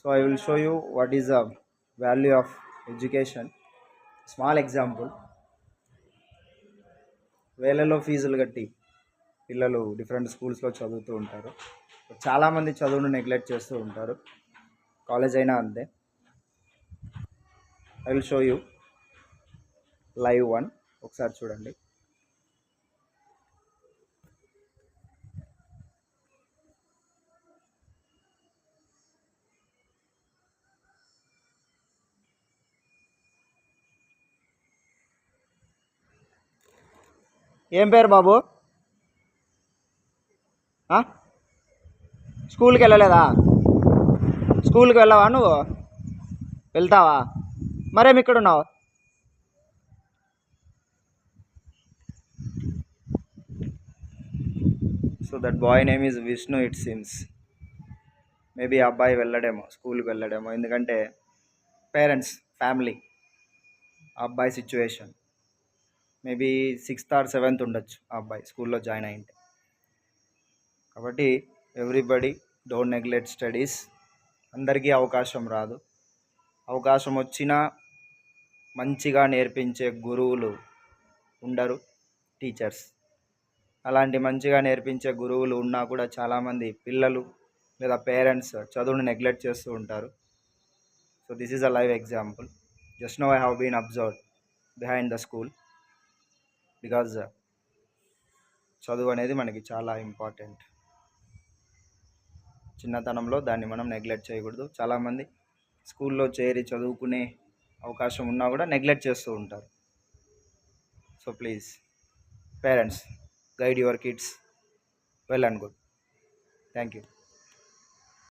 So I will show you what is the value of education. Small example. వేలలో ఫీజులు కట్టి పిల్లలు different స్కూల్స్లో చదువుతూ ఉంటారు. చాలామంది చదువును నెగ్లెక్ట్ చేస్తూ ఉంటారు. కాలేజ్ అయినా అంతే. I will show you live one. ఒకసారి చూడండి. ఏం పేరు బాబు? స్కూల్కి వెళ్ళలేదా? స్కూల్కి వెళ్ళవా నువ్వు? వెళ్తావా? మరేమి ఇక్కడ ఉన్నావు? So that boy name is Vishnu it seems. Maybe అబ్బాయి వెళ్ళడేమో, స్కూల్కి వెళ్ళడేమో, ఎందుకంటే పేరెంట్స్ ఫ్యామిలీ అబ్బాయి situation maybe 6th or 7th ఉండొచ్చు ఆ అబ్బాయి స్కూల్లో జాయిన్ అయింటే. కాబట్టి ఎవ్రీబడి డోంట్ నెగ్లెక్ట్ స్టడీస్. అందరికీ అవకాశం రాదు. అవకాశం వచ్చినా మంచిగా నేర్పించే గురువులు ఉండరు, టీచర్స్. అలాంటి మంచిగా నేర్పించే గురువులు ఉన్నా కూడా చాలామంది పిల్లలు లేదా పేరెంట్స్ చదువును నెగ్లెక్ట్ చేస్తూ ఉంటారు. So this is a live example. Just now I have been observed behind the school. Because చదువు అనేది మనకి చాలా ఇంపార్టెంట్. చిన్నతనంలో దాన్ని మనం నెగ్లెక్ట్ చేయకూడదు. చాలామంది స్కూల్లో చేరి చదువుకునే అవకాశం ఉన్నా కూడా నెగ్లెక్ట్ చేస్తూ ఉంటారు. So please parents, guide your kids well and good. Thank you.